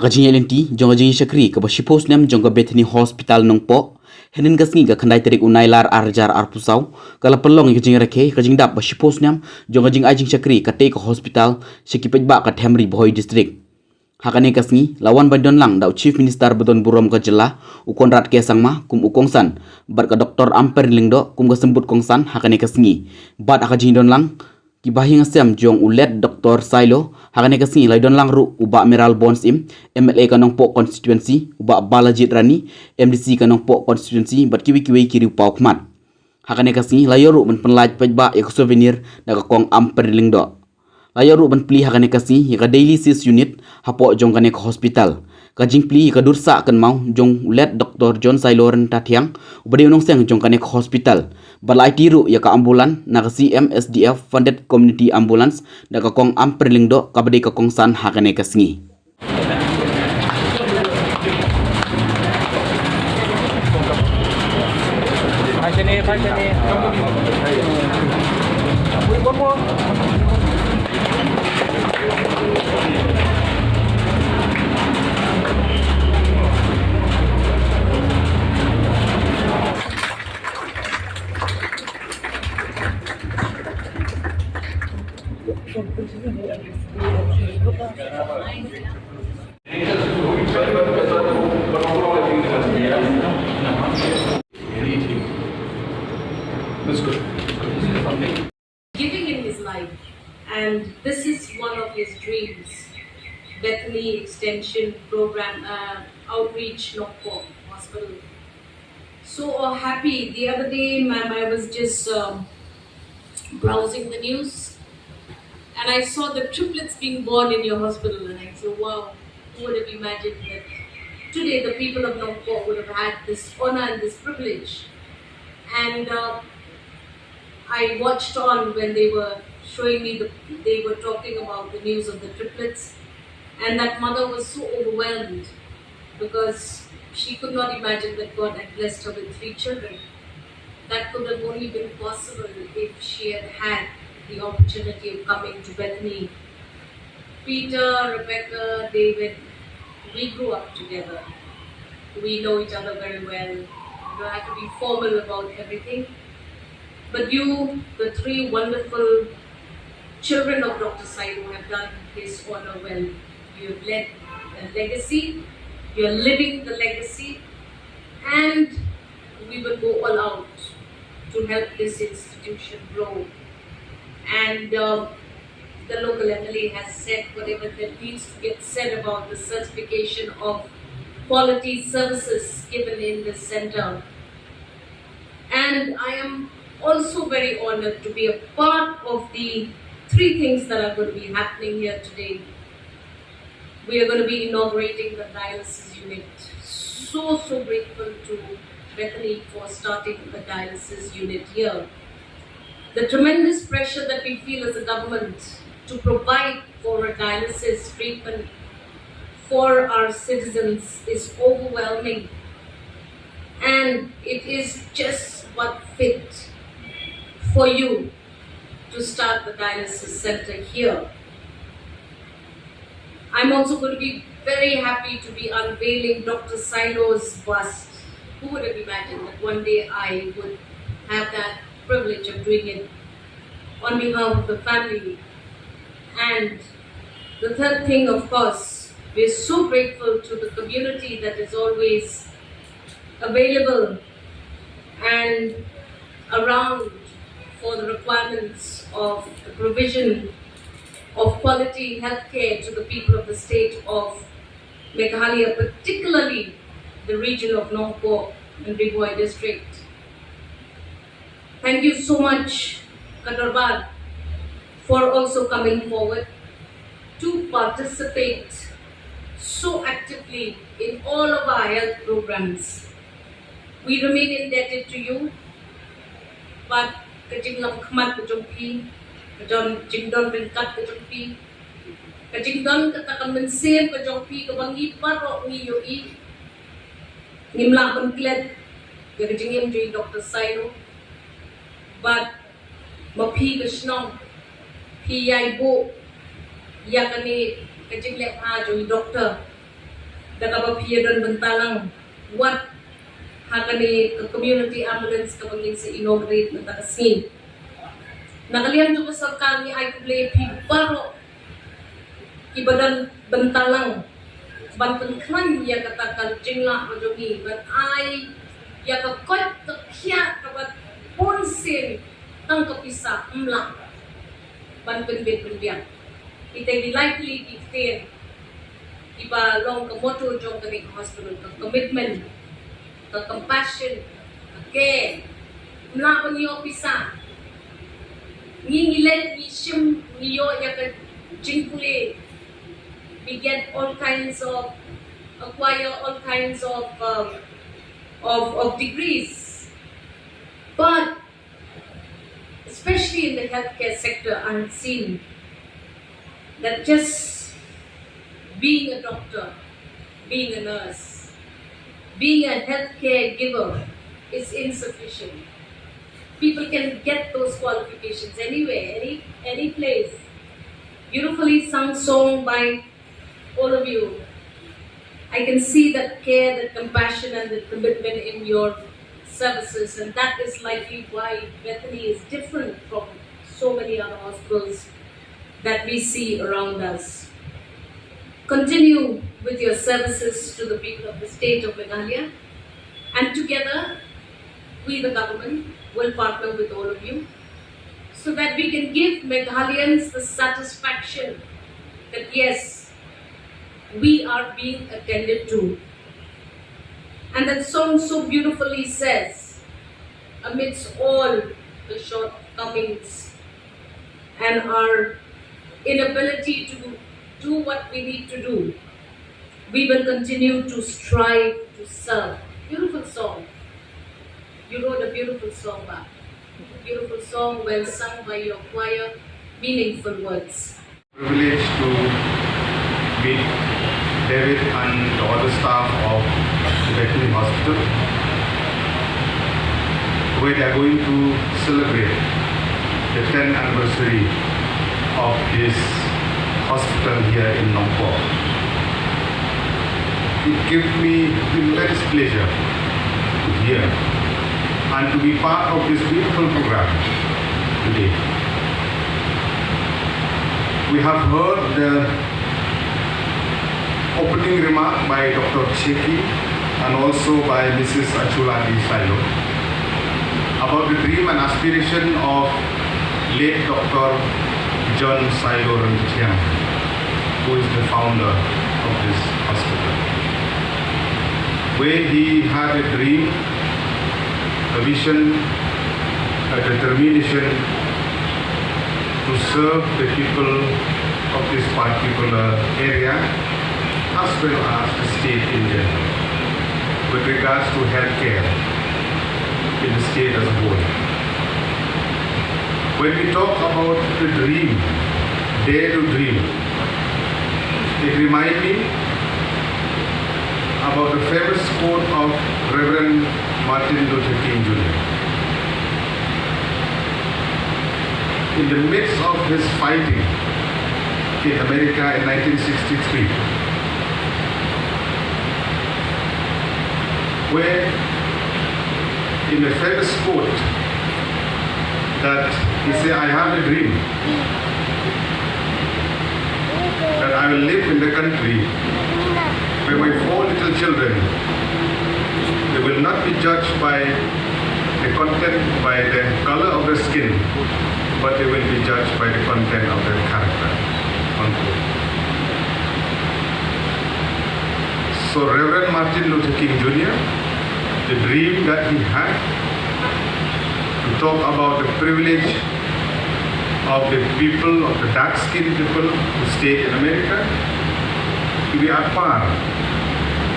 Hakajing LNT, JONG Jingshakri, Kabashipo Snem, JONG Bethany Hospital Nongpoh, Henin Gasni, Gakandai Terik Unailar Arjar Arpusau, Kalapalong Rakhe, Jingdap, Bashipo Snem, JONG Jingshakri, Kateka Hospital, Shekipet Bak at Hemri Boy District. Hakane Kasni, Lawan Badon Lang, Dau Chief Minister Badon Burom Gajela, Ukonrat Kesangma, Kum Ukongsan, Barka Dr. Amper Lingdo, Kum Gasembut Kongsan, Hakane Kasni, Bad Hakajindon Lang, Kibahing Asem Jong Ulet Dr. Silo, Hakane Kasni, Laidon Lang Ru, Uba Miral Bonsim, MLA Kanongpoh Constituency, Uba Balajit Rani, MDC Kanongpoh Constituency, Bat Kiwi Kiri Paukmat. Hakane Kasni, Layoru Menpenlaj Pejba Ek Souvenir, Nagakong Amper Lingdo. Layoru Menpli Hakane Kasni, Yaka Dialysis Unit, Hapo Jong Kanek Hospital. Kajing pli ka dursa kan mau jong ulet Dr. John Sailoren Tatiang ubade unong seng jong kanek hospital balai tiru ya ka ambulan na ka CMSDF funded community ambulance na ka kong amperlingdo kabade ka kong san hakane kasngi Giving in his life, and this is one of his dreams. Bethany Extension Program Outreach Nongpoh Hospital. So happy. The other day, ma'am, I was just browsing the news, and I saw the triplets being born in your hospital, and I said, wow, who would have imagined that today the people of Nongpoh would have had this honor and this privilege. And I watched on when they were showing me, they were talking about the news of the triplets, and that mother was so overwhelmed because she could not imagine that God had blessed her with 3 children. That could have only been possible if she had had the opportunity of coming to Bethany. Peter, Rebecca, David, we grew up together. We know each other very well. You don't have to be formal about everything. But you, the 3 wonderful children of Dr. Saidu, have done his honor well. You have led a legacy, you are living the legacy, and we will go all out to help this institution grow. And the local MLA has said whatever that needs to get said about the certification of quality services given in this center. And I am also very honored to be a part of the 3 things that are going to be happening here today. We are going to be inaugurating the dialysis unit. So grateful to Bethany for starting the dialysis unit here. The tremendous pressure that we feel as a government to provide for a dialysis treatment for our citizens is overwhelming, and it is just what fit for you to start the dialysis center here. I'm also going to be very happy to be unveiling Dr. Silo's bust. Who would have imagined that one day I would have that privilege of doing it on behalf of the family. And the third thing, of course, we're so grateful to the community that is always available and around for the requirements of the provision of quality healthcare to the people of the state of Meghalaya, particularly the region of Nongpoh and Bigwai district. Thank you so much, Kadarbar, for also coming forward to participate so actively in all of our health programs. We remain indebted to you, but Kajing Lam Khamat Kajongpi, Kajon Jingdon Rinkat Kajongpi, Kajingdon Katakan Mensir Kajongpi, Kabangi Paro Ni Yoi, Nimla Banklet, Kajingim J. Dr. Saino, but Mapi Kashnong, Pi Yai Bo, Yakani, Kajing Lek Ha Joy Doctor, Nakapapiyadan Bantalang, what hakani community ambulance kapagin sa inaugurate na takasin. Nakalihan to sa kami ay play pibaro ibadan Bantalang bantan kan ya katakan jingla majogi but I ya kakot kakya kabat ponsin tang kapisa mlang bantan bitbiang itay likely iften iba long ka motto jong kani hospital ka commitment ka compassion ka care mla niyo pisa ngingilen ishim niyo ya ka jingkule we get all kinds of acquire all kinds of degrees, but especially in the healthcare sector, I've seen that just being a doctor, being a nurse, being a healthcare giver is insufficient. People can get those qualifications anywhere, any place. Beautifully sung song by all of you. I can see that care, that compassion, and the commitment in your services, and that is likely why Bethany is different from so many other hospitals that we see around us. Continue with your services to the people of the state of Meghalaya, and together, we the government will partner with all of you so that we can give Meghalayans the satisfaction that yes, we are being attended to. And that song so beautifully says, amidst all the shortcomings and our inability to do what we need to do, we will continue to strive to serve. Beautiful song. You wrote a beautiful song, Bob. Beautiful song, well sung by your choir, meaningful words. Privilege to meet David and all the staff of the Bethany Hospital, where they are going to celebrate the 10th anniversary of this hospital here in Nongpoh. It gives me immense pleasure to hear and to be part of this beautiful program today. We have heard the opening remark by Dr. Cheki and also by Mrs. Achuladi Silo about the dream and aspiration of late Dr. John Silo Rantian, who is the founder of this hospital, where he had a dream, a vision, a determination to serve the people of this particular area as well as the state in general with regards to healthcare in the state as a whole. When we talk about the dream, dare to dream, it reminds me about the famous quote of Reverend Martin Luther King Jr. In the midst of his fighting in America in 1963, where in a famous quote that he said, I have a dream that I will live in the country where my 4 little children, they will not be judged by the content, by the color of their skin, but they will be judged by the content of their character. Unquote. So Reverend Martin Luther King Jr., the dream that he had to talk about the privilege of the people, of the dark-skinned people who stayed in America, to be at par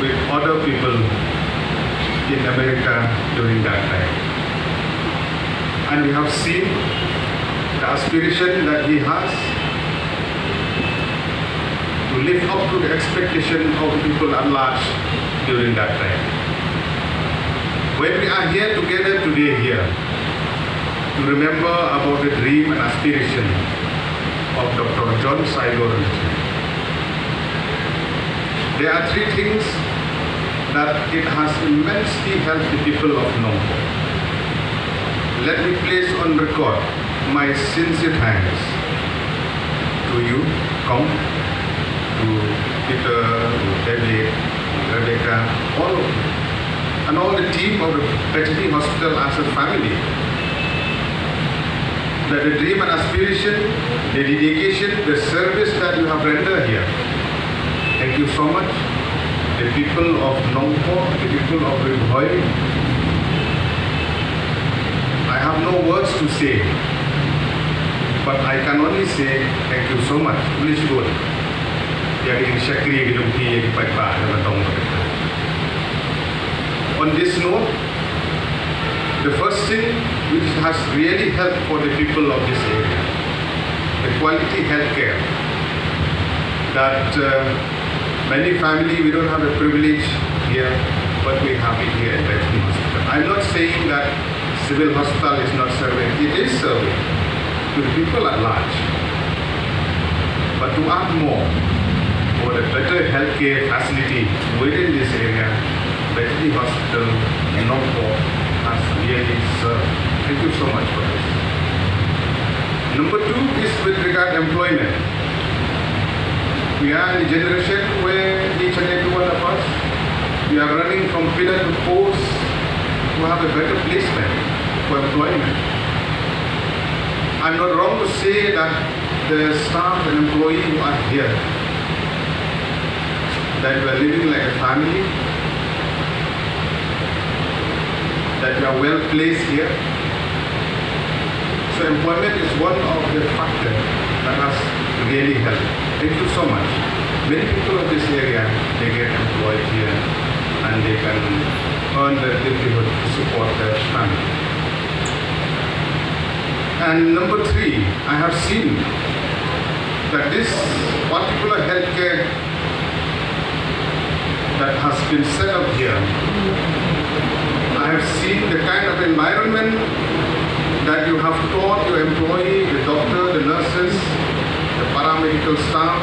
with other people in America during that time. And we have seen the aspiration that he has to live up to the expectation of people at large during that time. When we are here together today here to remember about the dream and aspiration of Dr. John Silo, There are three things that it has immensely helped the people of Nongpoh. Let me place on record my sincere thanks to you, Kong, to Peter, to David, Rebecca, all of you, and all the team of the Bethany Hospital as a family. That the dream and aspiration, the dedication, the service that you have rendered here. Thank you so much. The people of Nongpoh, the people of Rakhe. I have no words to say, but I can only say thank you so much. Please go. Jingshakri Byrta. On this note, the first thing which has really helped for the people of this area, the quality healthcare. That many family, we don't have a privilege here, but we have it here at Bethany Hospital. I'm not saying that civil hospital is not serving. It is serving to the people at large. But to add more for the better healthcare facility within this area, Bethany Hospital in Nongpoh has really served. Thank you so much for this. Number two is with regard to employment. We are in a generation where each and every one of us, we are running from pillar to post to have a better placement for employment. I'm not wrong to say that the staff and employees who are here, that we are living like a family, that we are well placed here. So employment is one of the factors that has really helped. Thank you so much. Many people of this area, they get employed here and they can earn their livelihood to support their family. And number three, I have seen that this particular healthcare that has been set up here, I have seen the kind of environment that you have taught your employee, the doctor, the nurses, the paramedical staff,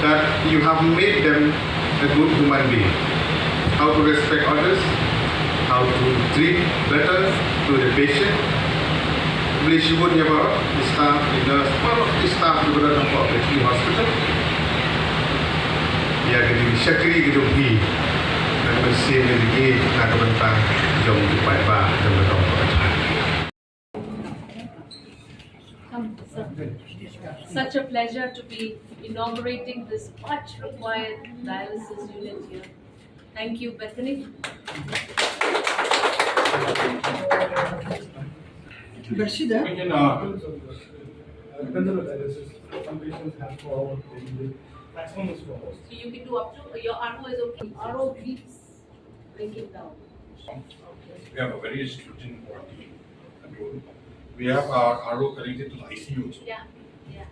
that you have made them a good human being. How to respect others, how to treat better to the patient. Beli syukurnya bahawa the staff, the nurse, all of the staff di Nongpoh Bethany Hospital, ya ke Jingshakri ke JONG dan bersih lagi nak bentang JONG di Byrta dan Nongpoh. Such a pleasure to be inaugurating this much required dialysis unit here. Thank you, Bethany. We can depends on the dialysis. Some patients have for maximum is 4 hours. So you can do up to, your RO is okay. RO keeps breaking down. We have a very stringent quality control. We have our RO connected to the ICU also. Yeah, yeah.